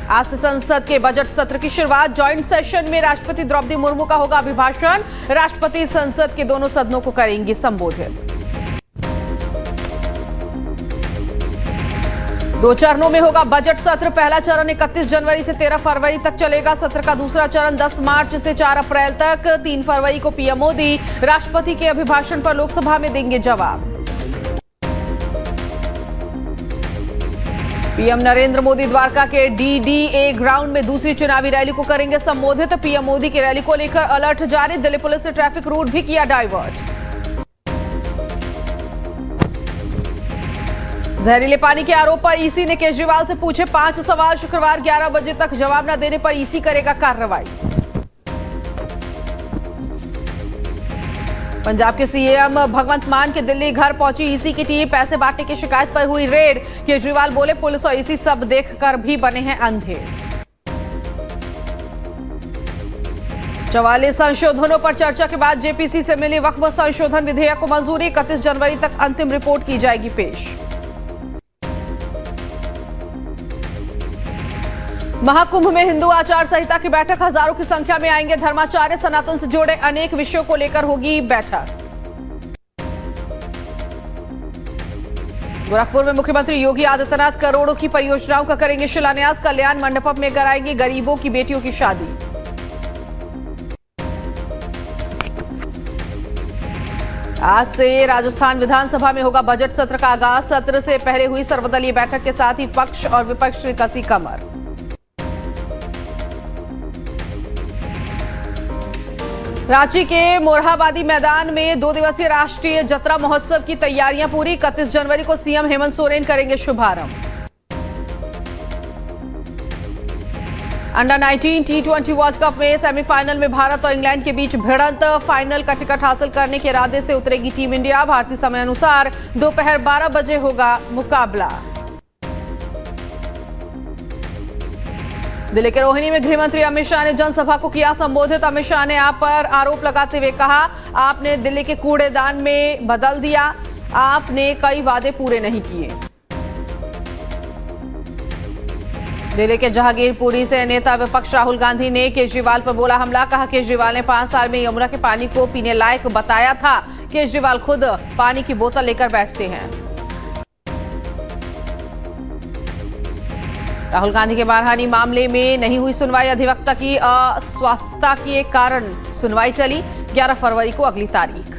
आज से संसद के बजट सत्र की शुरुआत। ज्वाइंट सेशन में राष्ट्रपति द्रौपदी मुर्मू का होगा अभिभाषण। राष्ट्रपति संसद के दोनों सदनों को करेंगी संबोधित। 2 चरणों में होगा बजट सत्र। पहला चरण 31 जनवरी से 13 फरवरी तक चलेगा। सत्र का दूसरा चरण 10 मार्च से 4 अप्रैल तक। 3 फरवरी को पीएम मोदी राष्ट्रपति के अभिभाषण पर लोकसभा में देंगे जवाब। पीएम नरेंद्र मोदी द्वारका के डीडीए ग्राउंड में दूसरी चुनावी रैली को करेंगे संबोधित। पीएम मोदी की रैली को लेकर अलर्ट जारी। दिल्ली पुलिस ने ट्रैफिक रूट भी किया डाइवर्ट। जहरीले पानी के आरोप पर ईसी ने केजरीवाल से पूछे 5 सवाल। शुक्रवार 11 बजे तक जवाब न देने पर ईसी करेगा कार्रवाई। पंजाब के सीएम भगवंत मान के दिल्ली घर पहुंची ईसी की टीम। पैसे बांटने की शिकायत पर हुई रेड। केजरीवाल बोले पुलिस और ईसी सब देखकर भी बने हैं अंधे। 44 संशोधनों पर चर्चा के बाद जेपीसी से मिली वक्फ संशोधन विधेयक को मंजूरी। 31 जनवरी तक अंतिम रिपोर्ट की जाएगी पेश। महाकुंभ में हिंदू आचार संहिता की बैठक। हजारों की संख्या में आएंगे धर्माचार्य। सनातन से जुड़े अनेक विषयों को लेकर होगी बैठक। गोरखपुर में मुख्यमंत्री योगी आदित्यनाथ करोड़ों की परियोजनाओं का करेंगे शिलान्यास। कल्याण मंडपम में कराएंगे गरीबों की बेटियों की शादी। आज से राजस्थान विधानसभा में होगा बजट सत्र का आगाज। सत्र से पहले हुई सर्वदलीय बैठक के साथ ही पक्ष और विपक्ष ने कसी कमर। रांची के मोरहाबादी मैदान में 2 दिवसीय राष्ट्रीय जतरा महोत्सव की तैयारियां पूरी। 31 जनवरी को सीएम हेमंत सोरेन करेंगे शुभारंभ। अंडर 19 T20 वर्ल्ड कप में सेमीफाइनल में भारत और इंग्लैंड के बीच भिड़ंत। फाइनल का टिकट हासिल करने के इरादे से उतरेगी टीम इंडिया। भारतीय समय अनुसार दोपहर 12 बजे होगा मुकाबला। दिल्ली के रोहिणी में गृहमंत्री अमित शाह ने जनसभा को किया संबोधित। अमित शाह ने आप पर आरोप लगाते हुए कहा, आपने दिल्ली के कूड़ेदान में बदल दिया। आपने कई वादे पूरे नहीं किए। दिल्ली के जहांगीरपुरी से नेता विपक्ष राहुल गांधी ने केजरीवाल पर बोला हमला। कहा केजरीवाल ने 5 साल में यमुना के पानी को पीने लायक बताया था। केजरीवाल खुद पानी की बोतल लेकर बैठते हैं। राहुल गांधी के मानहानि मामले में नहीं हुई सुनवाई। अधिवक्ता की अस्वस्थता के कारण सुनवाई चली। 11 फरवरी को अगली तारीख।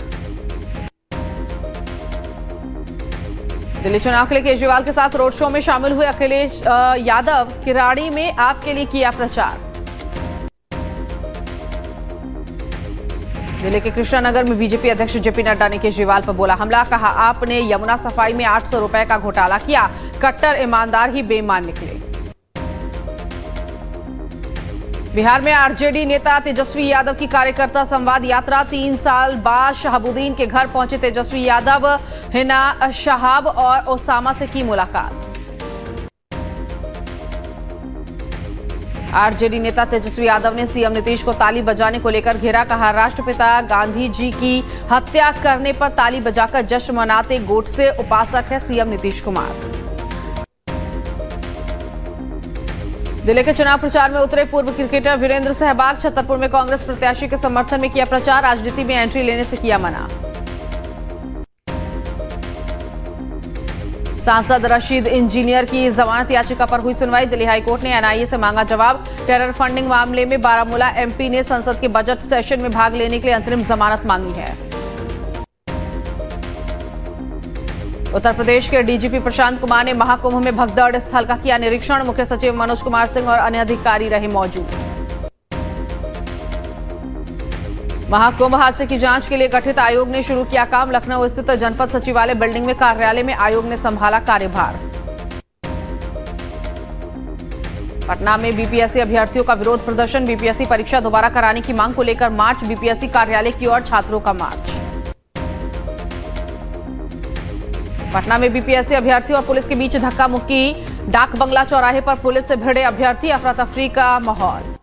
दिल्ली चुनाव के लिए केजरीवाल के साथ रोड शो में शामिल हुए अखिलेश यादव। किराड़ी में आपके लिए किया प्रचार। दिल्ली के कृष्णानगर में बीजेपी अध्यक्ष जेपी नड्डा ने केजरीवाल पर बोला हमला। कहा आपने यमुना सफाई में 800 रुपए का घोटाला किया। कट्टर ईमानदार ही बेईमान निकले। बिहार में आरजेडी नेता तेजस्वी यादव की कार्यकर्ता संवाद यात्रा। 3 साल बाद शहाबुद्दीन के घर पहुंचे तेजस्वी यादव। हिना शहाब और ओसामा से की मुलाकात। आरजेडी नेता तेजस्वी यादव ने सीएम नीतीश को ताली बजाने को लेकर घेरा। कहा राष्ट्रपिता गांधी जी की हत्या करने पर ताली बजाकर जश्न मनाते गोडसे उपासक है सीएम नीतीश कुमार। दिल्ली के चुनाव प्रचार में उतरे पूर्व क्रिकेटर वीरेंद्र सहवाग। छतरपुर में कांग्रेस प्रत्याशी के समर्थन में किया प्रचार। राजनीति में एंट्री लेने से किया मना। सांसद रशीद इंजीनियर की जमानत याचिका पर हुई सुनवाई। दिल्ली हाईकोर्ट ने एनआईए से मांगा जवाब। टेरर फंडिंग मामले में बारामूला एमपी ने संसद के बजट सेशन में भाग लेने के लिए अंतरिम जमानत मांगी है। उत्तर प्रदेश के डीजीपी प्रशांत कुमार ने महाकुंभ में भगदड़ स्थल का किया निरीक्षण। मुख्य सचिव मनोज कुमार सिंह और अन्य अधिकारी रहे मौजूद। महाकुंभ हादसे की जांच के लिए गठित आयोग ने शुरू किया काम। लखनऊ स्थित जनपद सचिवालय बिल्डिंग में कार्यालय में आयोग ने संभाला कार्यभार। पटना में बीपीएससी अभ्यर्थियों का विरोध प्रदर्शन। बीपीएससी परीक्षा दोबारा कराने की मांग को लेकर मार्च। बीपीएससी कार्यालय की ओर छात्रों का मार्च। पटना में बीपीएससी अभ्यर्थियों और पुलिस के बीच धक्का मुक्की। डाक बंगला चौराहे पर पुलिस से भिड़े अभ्यर्थी। अफरा तफरी का माहौल।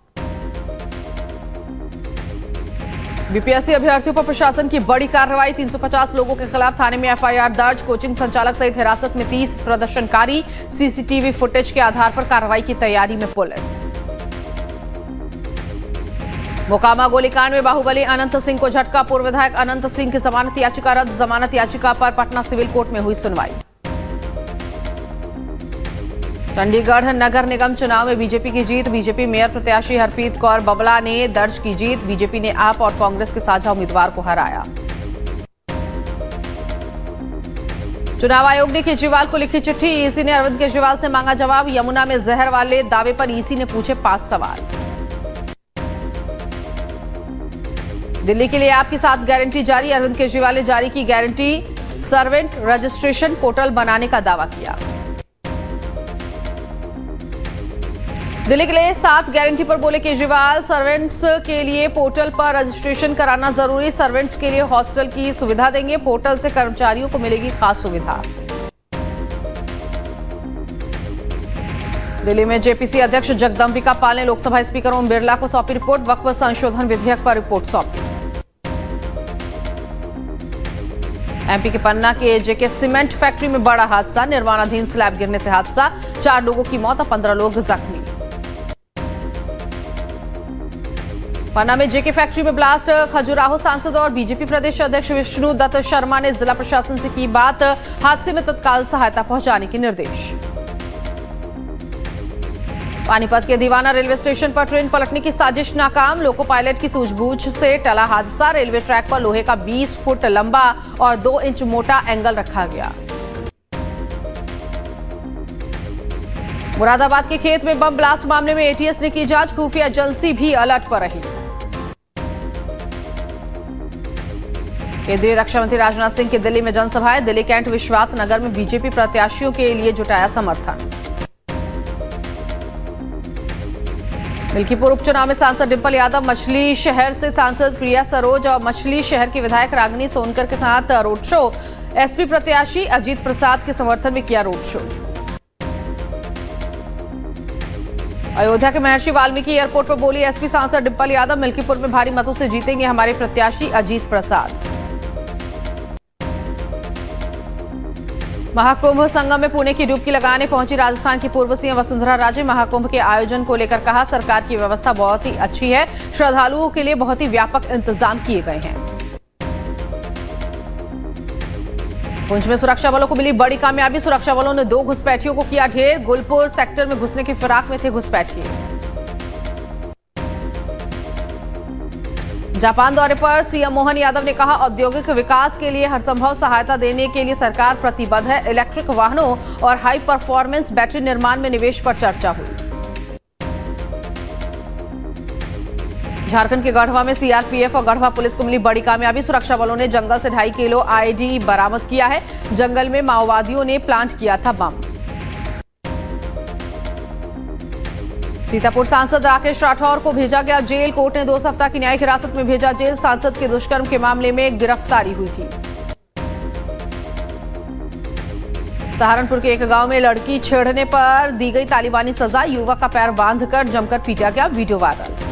बीपीएससी अभ्यर्थियों पर प्रशासन की बड़ी कार्रवाई। 350 लोगों के खिलाफ थाने में एफआईआर दर्ज। कोचिंग संचालक सहित हिरासत में 30 प्रदर्शनकारी। सीसीटीवी फुटेज के आधार पर कार्रवाई की तैयारी में पुलिस। मोकामा गोलीकांड में बाहुबली अनंत सिंह को झटका। पूर्व विधायक अनंत सिंह की जमानत याचिका रद्द। जमानत याचिका पर पटना सिविल कोर्ट में हुई सुनवाई। चंडीगढ़ नगर निगम चुनाव में बीजेपी की जीत। बीजेपी मेयर प्रत्याशी हरप्रीत कौर बबला ने दर्ज की जीत। बीजेपी ने आप और कांग्रेस के साझा उम्मीदवार को हराया। चुनाव आयोग ने केजरीवाल को लिखी चिट्ठी। ईसी ने अरविंद केजरीवाल से मांगा जवाब। यमुना में जहर वाले दावे पर ईसी ने पूछे 5 सवाल। दिल्ली के लिए आपकी 7 गारंटी जारी। अरविंद केजरीवाल ने जारी की गारंटी। सर्वेंट रजिस्ट्रेशन पोर्टल बनाने का दावा किया। दिल्ली के लिए 7 गारंटी पर बोले केजरीवाल। सर्वेंट्स के लिए पोर्टल पर रजिस्ट्रेशन कराना जरूरी। सर्वेंट्स के लिए हॉस्टल की सुविधा देंगे। पोर्टल से कर्मचारियों को मिलेगी खास सुविधा। दिल्ली में जेपीसी अध्यक्ष जगदंबिका पाल ने लोकसभा स्पीकर ओम बिरला को सौंपी रिपोर्ट। वक्फ संशोधन विधेयक पर रिपोर्ट सौंपी। एमपी के पन्ना के जेके सीमेंट फैक्ट्री में बड़ा हादसा। निर्माणाधीन स्लैब गिरने से हादसा। 4 लोगों की मौत और 15 लोग जख्मी। पन्ना में जेके फैक्ट्री में ब्लास्ट। खजुराहो सांसद और बीजेपी प्रदेश अध्यक्ष विष्णु दत्त शर्मा ने जिला प्रशासन से की बात। हादसे में तत्काल सहायता पहुंचाने के निर्देश। पानीपत के दीवाना रेलवे स्टेशन पर ट्रेन पलटने की साजिश नाकाम। लोको पायलट की सूझबूझ से टला हादसा। रेलवे ट्रैक पर लोहे का 20 फुट लंबा और 2 इंच मोटा एंगल रखा गया। मुरादाबाद के खेत में बम ब्लास्ट मामले में एटीएस ने की जांच। खुफिया एजेंसी भी अलर्ट पर रही। केंद्रीय रक्षा मंत्री राजनाथ सिंह की दिल्ली में जनसभा है। दिल्ली कैंट विश्वास नगर में बीजेपी प्रत्याशियों के लिए जुटाया समर्थन। मिल्कीपुर उपचुनाव में सांसद डिंपल यादव। मछली शहर से सांसद प्रिया सरोज और मछली शहर के विधायक रागिनी सोनकर के साथ रोड शो। एसपी प्रत्याशी अजीत प्रसाद के समर्थन में किया रोड शो। अयोध्या के महर्षि वाल्मीकि एयरपोर्ट पर बोली एसपी सांसद डिंपल यादव। मिल्कीपुर में भारी मतों से जीतेंगे हमारे प्रत्याशी अजीत प्रसाद। महाकुंभ संगम में पुणे की डुबकी लगाने पहुंची राजस्थान की पूर्व सीएम वसुंधरा राजे। महाकुंभ के आयोजन को लेकर कहा सरकार की व्यवस्था बहुत ही अच्छी है। श्रद्धालुओं के लिए बहुत ही व्यापक इंतजाम किए गए हैं। पुंछ में सुरक्षा बलों को मिली बड़ी कामयाबी। सुरक्षा बलों ने 2 घुसपैठियों को किया ढेर। गुलपुर सेक्टर में घुसने की फिराक में थे घुसपैठिए। जापान दौरे पर सीएम मोहन यादव ने कहा औद्योगिक विकास के लिए हरसंभव सहायता देने के लिए सरकार प्रतिबद्ध है। इलेक्ट्रिक वाहनों और हाई परफॉर्मेंस बैटरी निर्माण में निवेश पर चर्चा हुई। झारखंड के गढ़वा में सीआरपीएफ और गढ़वा पुलिस को मिली बड़ी कामयाबी। सुरक्षा बलों ने जंगल से 2.5 किलो आईडी बरामद किया है। जंगल में माओवादियों ने प्लांट किया था बम। सीतापुर सांसद राकेश राठौर को भेजा गया जेल। कोर्ट ने 2 सप्ताह की न्यायिक हिरासत में भेजा जेल। सांसद के दुष्कर्म के मामले में गिरफ्तारी हुई थी। सहारनपुर के एक गांव में लड़की छेड़ने पर दी गई तालिबानी सजा। युवक का पैर बांधकर जमकर पीटा गया। Video viral.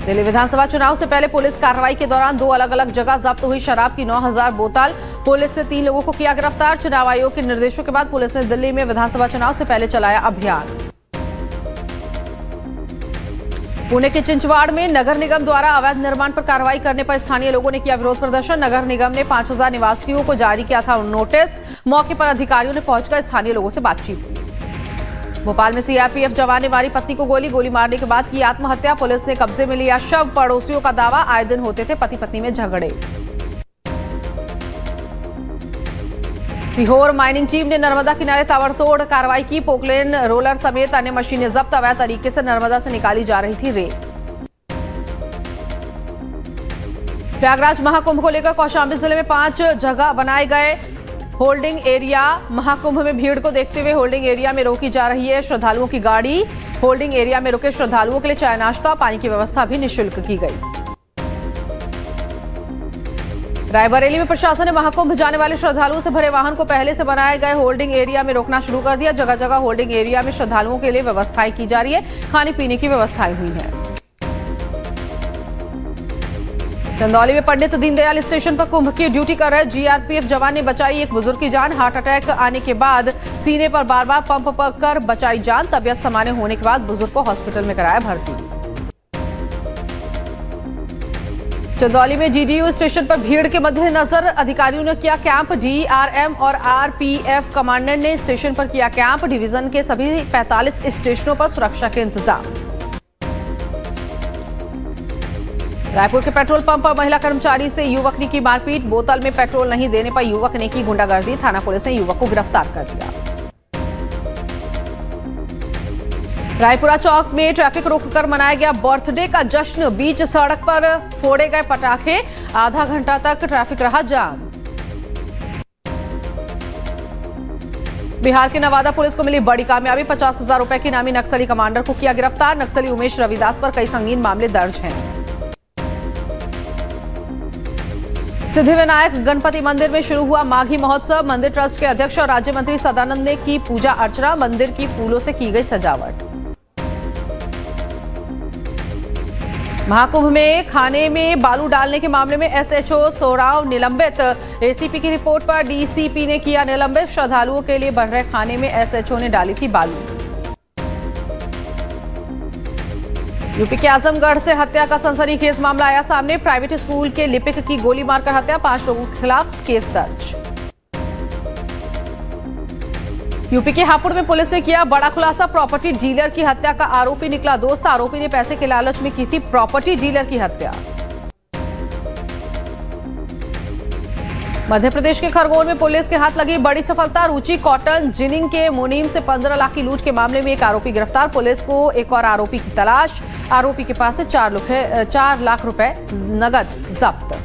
दिल्ली विधानसभा चुनाव से पहले पुलिस कार्रवाई के दौरान 2 अलग-अलग जगह जब्त हुई शराब की 9000 बोतल। पुलिस ने 3 लोगों को किया गिरफ्तार। चुनाव आयोग के निर्देशों के बाद पुलिस ने दिल्ली में विधानसभा चुनाव से पहले चलाया अभियान। पुणे के चिंचवाड़ में नगर निगम द्वारा अवैध निर्माण पर कार्रवाई करने पर स्थानीय लोगों ने किया विरोध प्रदर्शन। नगर निगम ने 5000 निवासियों को जारी किया था नोटिस। मौके पर अधिकारियों ने पहुंचकर स्थानीय लोगों से बातचीत की। भोपाल में सीआरपीएफ जवान ने मारी पत्नी को गोली मारने के बाद की आत्महत्या। पुलिस ने कब्जे में लिया शव। पड़ोसियों का दावा आए दिन होते थे पति पत्नी में झगड़े। सीहोर माइनिंग टीम ने नर्मदा किनारे ताबड़तोड़ कार्रवाई की। पोकलेन रोलर समेत अन्य मशीनें जब्त। अवैध तरीके से नर्मदा से निकाली जा रही थी रेत। प्रयागराज महाकुंभ को लेकर कौशाम्बी जिले में 5 जगह बनाए गए होल्डिंग एरिया। महाकुंभ में भीड़ को देखते हुए होल्डिंग एरिया में रोकी जा रही है श्रद्धालुओं की गाड़ी। होल्डिंग एरिया में रुके श्रद्धालुओं के लिए चाय नाश्ता पानी की व्यवस्था भी निःशुल्क की गई। रायबरेली में प्रशासन ने महाकुंभ जाने वाले श्रद्धालुओं से भरे वाहन को पहले से बनाए गए होल्डिंग एरिया में रोकना शुरू कर दिया। जगह जगह होल्डिंग एरिया में श्रद्धालुओं के लिए व्यवस्थाएं की जा रही है। खाने पीने की व्यवस्थाएं हुई हैं। चंदौली में पंडित दीनदयाल स्टेशन पर कुंभ की ड्यूटी कर रहे जीआरपीएफ जवान ने बचाई एक बुजुर्ग की जान। हार्ट अटैक आने के बाद सीने पर बार बार पंप कर बचाई जान। तबियत सामान्य होने के बाद बुजुर्ग को हॉस्पिटल में कराया भर्ती। चंदौली में जीडीयू स्टेशन पर भीड़ के मद्देनजर अधिकारियों ने किया कैंप। डीआरएम और आरपीएफ कमांडेंट ने स्टेशन पर किया कैंप। डिवीजन के सभी 45 स्टेशनों पर सुरक्षा के इंतजाम। रायपुर के पेट्रोल पंप पर महिला कर्मचारी से युवक ने की मारपीट। बोतल में पेट्रोल नहीं देने पर युवक ने की गुंडागर्दी। थाना पुलिस ने युवक को गिरफ्तार कर लिया। रायपुरा चौक में ट्रैफिक रोककर मनाया गया बर्थडे का जश्न। बीच सड़क पर फोड़े गए पटाखे। आधा घंटा तक ट्रैफिक रहा जाम। बिहार के नवादा पुलिस को मिली बड़ी कामयाबी। 50,000 रुपए की इनामी नक्सली कमांडर को किया गिरफ्तार। नक्सली उमेश रविदास पर कई संगीन मामले दर्ज हैं। सिद्धिविनायक गणपति मंदिर में शुरू हुआ माघी महोत्सव। मंदिर ट्रस्ट के अध्यक्ष और राज्य मंत्री सदानंद ने की पूजा अर्चना। मंदिर की फूलों से की गई सजावट। महाकुंभ में खाने में बालू डालने के मामले में एसएचओ सोराव निलंबित। एसीपी की रिपोर्ट पर डीसीपी ने किया निलंबित। श्रद्धालुओं के लिए बन रहे खाने में एसएचओ ने डाली थी बालू। यूपी के आजमगढ़ से हत्या का सनसनीखेज मामला आया सामने। प्राइवेट स्कूल के लिपिक की गोली मारकर हत्या। 5 लोगों के खिलाफ केस दर्ज। यूपी के हापुड़ में पुलिस ने किया बड़ा खुलासा। प्रॉपर्टी डीलर की हत्या का आरोपी निकला दोस्त। आरोपी ने पैसे के लालच में की थी प्रॉपर्टी डीलर की हत्या। मध्य प्रदेश के खरगोन में पुलिस के हाथ लगी बड़ी सफलता। रुचि कॉटन जिनिंग के मुनीम से 15 लाख की लूट के मामले में एक आरोपी गिरफ्तार। पुलिस को एक और आरोपी की तलाश। आरोपी के पास से 4 लाख रुपए नगद जब्त।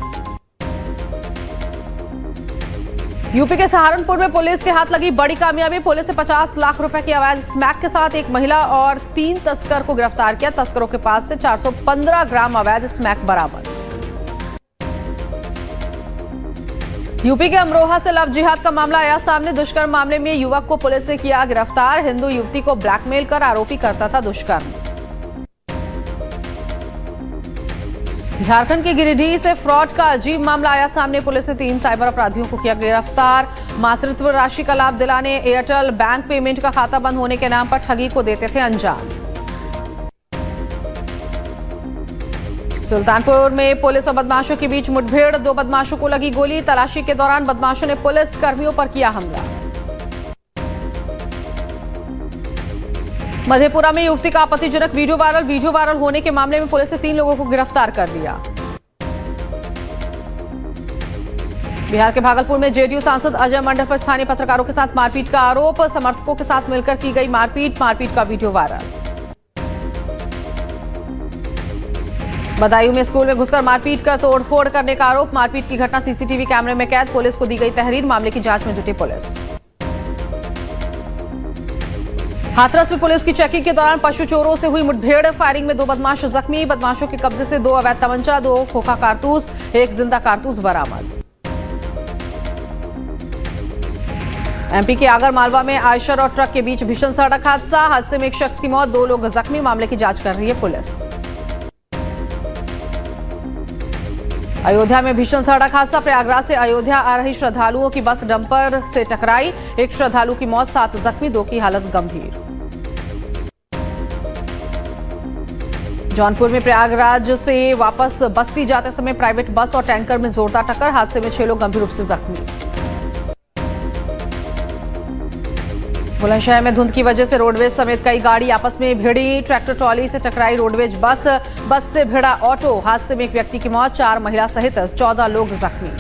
यूपी के सहारनपुर में पुलिस के हाथ लगी बड़ी कामयाबी। पुलिस ने 50 लाख रुपए की अवैध स्मैक के साथ एक महिला और 3 तस्कर को गिरफ्तार किया। तस्करों के पास से 415 ग्राम अवैध स्मैक बरामद। यूपी के अमरोहा से लव जिहाद का मामला आया सामने। दुष्कर्म मामले में युवक को पुलिस ने किया गिरफ्तार। हिंदू युवती को ब्लैकमेल कर आरोपी करता था दुष्कर्म। झारखंड के गिरिडीह से फ्रॉड का अजीब मामला आया सामने। पुलिस ने 3 साइबर अपराधियों को किया गिरफ्तार। मातृत्व राशि का लाभ दिलाने एयरटेल बैंक पेमेंट का खाता बंद होने के नाम पर ठगी को देते थे अंजाम। सुल्तानपुर में पुलिस और बदमाशों के बीच मुठभेड़। 2 बदमाशों को लगी गोली। तलाशी के दौरान बदमाशों ने पुलिस कर्मियों पर किया हमला। मधेपुरा में युवती का आपत्तिजनक वीडियो वायरल होने के मामले में पुलिस ने 3 लोगों को गिरफ्तार कर लिया। बिहार के भागलपुर में जेडीयू सांसद अजय मंडल पर स्थानीय पत्रकारों के साथ मारपीट का आरोप। समर्थकों के साथ मिलकर की गई मारपीट का वीडियो वायरल। बदायूं में स्कूल में घुसकर मारपीट कर तोड़फोड़ करने का आरोप। मारपीट की घटना सीसीटीवी कैमरे में कैद। पुलिस को दी गई तहरीर। मामले की जांच में जुटी पुलिस। हाथरस में पुलिस की चेकिंग के दौरान पशु चोरों से हुई मुठभेड़। फायरिंग में 2 बदमाश जख्मी। बदमाशों के कब्जे से 2 अवैध तमंचा, 2 खोखा कारतूस, 1 जिंदा कारतूस बरामद। एमपी के आगर मालवा में आयशर और ट्रक के बीच भीषण सड़क हादसा। हादसे में एक शख्स की मौत, 2 लोग जख्मी। मामले की जांच कर रही है पुलिस। अयोध्या में भीषण सड़क हादसा। प्रयागराज से अयोध्या आ रही श्रद्धालुओं की बस डंपर से टकराई। एक श्रद्धालु की मौत, 7 जख्मी, 2 की हालत गंभीर। जौनपुर में प्रयागराज से वापस बस्ती जाते समय प्राइवेट बस और टैंकर में जोरदार टक्कर। हादसे में 6 लोग गंभीर रूप से जख्मी। बुलंदशहर में धुंध की वजह से रोडवेज समेत कई गाड़ी आपस में भिड़ी। ट्रैक्टर ट्रॉली से टकराई रोडवेज बस से भिड़ा ऑटो। हादसे में एक व्यक्ति की मौत, 4 महिला सहित 14 लोग जख्मी।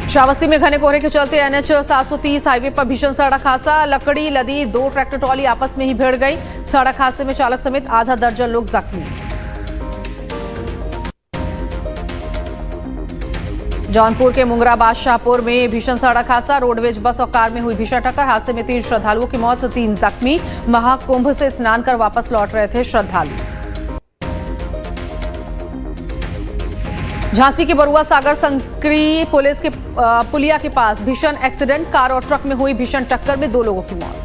श्रावस्ती में घने कोहरे के चलते एनएच 730 हाईवे पर भीषण सड़क हादसा। लकड़ी लदी 2 ट्रैक्टर ट्रॉली आपस में ही भिड़ गई। सड़क हादसे में चालक समेत आधा दर्जन लोग जख्मी। जौनपुर के मुंगरा बादशाहपुर में भीषण सड़क हादसा। रोडवेज बस और कार में हुई भीषण टक्कर। हादसे में 3 श्रद्धालुओं की मौत, 3 जख्मी। महाकुंभ से स्नान कर वापस लौट रहे थे श्रद्धालु। झांसी के बरुआ सागर संकरी पुलिस के पुलिया के पास भीषण एक्सीडेंट। कार और ट्रक में हुई भीषण टक्कर में 2 लोगों की मौत।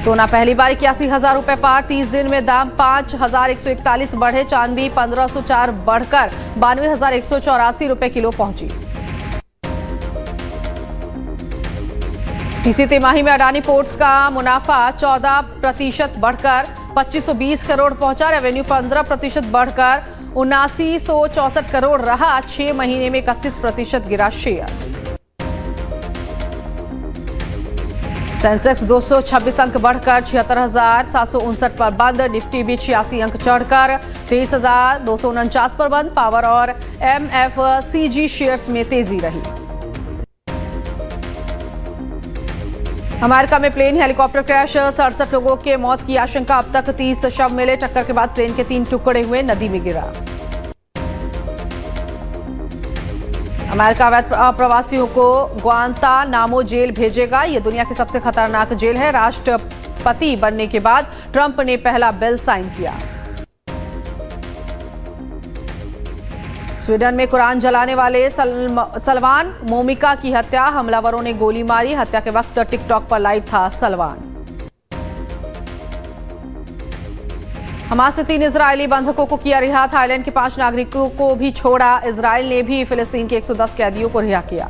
सोना पहली बार 81,000 रुपए पार, 30 दिन में दाम 5,141 बढ़े। चांदी 1,504 बढ़कर 92,184 रुपए किलो पहुंची। तीसरी तिमाही में अडानी पोर्ट्स का मुनाफा 14% बढ़कर 2,520 करोड़ पहुंचा। रेवेन्यू 15% बढ़कर 79,164 करोड़ रहा। 6 महीने में 31% गिरा शेयर। सेंसेक्स 226 अंक बढ़कर 76,759 पर बंद। निफ्टी भी 86 अंक चढ़कर 23,249 पर बंद। पावर और MFCG शेयर्स में तेजी रही। अमेरिका में प्लेन हेलीकॉप्टर क्रैश, 67 लोगों के मौत की आशंका। अब तक 30 शव मिले। टक्कर के बाद प्लेन के 3 टुकड़े हुए, नदी में गिरा। अमेरिका अवैध प्रवासियों को ग्वांतानामो जेल भेजेगा। यह दुनिया की सबसे खतरनाक जेल है। राष्ट्रपति बनने के बाद ट्रंप ने पहला बिल साइन किया। स्वीडन में कुरान जलाने वाले सलमान मोमिका की हत्या। हमलावरों ने गोली मारी। हत्या के वक्त टिकटॉक पर लाइव था सलमान। हमास से 3 इजरायली बंधकों को किया रिहा। थाईलैंड के 5 नागरिकों को भी छोड़ा। इजरायल ने भी फिलिस्तीन के 110 कैदियों को रिहा किया।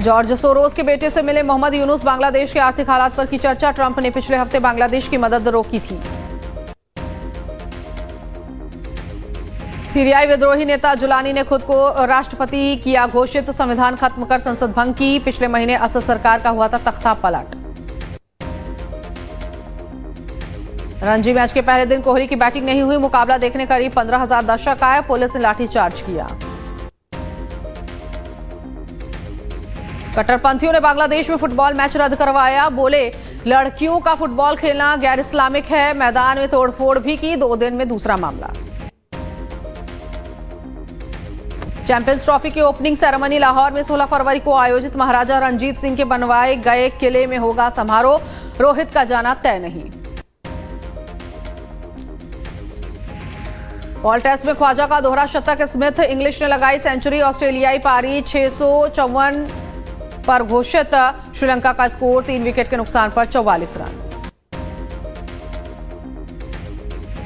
जॉर्ज सोरोस के बेटे से मिले मोहम्मद यूनुस। बांग्लादेश के आर्थिक हालात पर की चर्चा। ट्रंप ने पिछले हफ्ते बांग्लादेश की मदद रोकी थी। सीरियाई विद्रोही नेता जुलानी ने खुद को राष्ट्रपति किया घोषित। संविधान खत्म कर संसद भंग की। पिछले महीने असद सरकार का हुआ था तख्ता पलट। रणजी मैच के पहले दिन कोहली की बैटिंग नहीं हुई। मुकाबला देखने करीब 15,000 दर्शक आए। पुलिस ने लाठीचार्ज किया। कट्टरपंथियों ने बांग्लादेश में फुटबॉल मैच रद्द करवाया। बोले लड़कियों का फुटबॉल खेलना गैर इस्लामिक है। मैदान में तोड़फोड़ भी की। 2 दिन में दूसरा मामला। चैंपियंस ट्रॉफी की ओपनिंग सेरेमनी लाहौर में 16 फरवरी को आयोजित। महाराजा रणजीत सिंह के बनवाए गए किले में होगा समारोह। रोहित का जाना तय नहीं। पॉल टेस्ट में ख्वाजा का दोहरा शतक। स्मिथ इंग्लिश ने लगाई सेंचुरी। ऑस्ट्रेलियाई पारी 654 पर घोषित। श्रीलंका का स्कोर 3 विकेट के नुकसान पर 44 रन।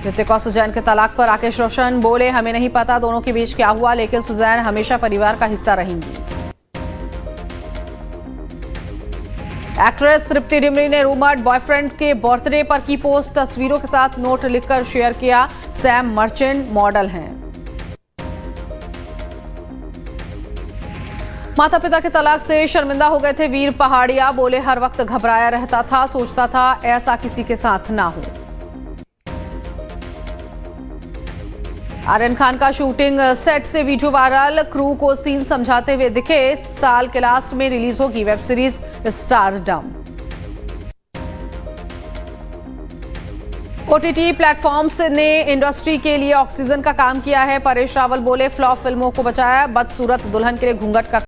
ऋतिक और सुजैन के तलाक पर राकेश रोशन बोले हमें नहीं पता दोनों के बीच क्या हुआ, लेकिन सुजैन हमेशा परिवार का हिस्सा रहेंगी। एक्ट्रेस तृप्ति डिमरी ने रूमर्ड बॉयफ्रेंड के बर्थडे पर की पोस्ट। तस्वीरों के साथ नोट लिखकर शेयर किया। सैम मर्चेंट मॉडल हैं। माता पिता के तलाक से शर्मिंदा हो गए थे वीर पहाड़िया। बोले हर वक्त घबराया रहता था, सोचता था ऐसा किसी के साथ ना हो। आर्यन खान का शूटिंग सेट से वीडियो वायरल। क्रू को सीन समझाते हुए दिखे। साल के लास्ट में रिलीज होगी web series stardom. OTT platforms ने इंडस्ट्री के लिए ऑक्सीजन का काम किया है। परेश रावल बोले फ्लॉप फिल्मों को बचाया। बदसूरत दुल्हन के लिए घूंघट का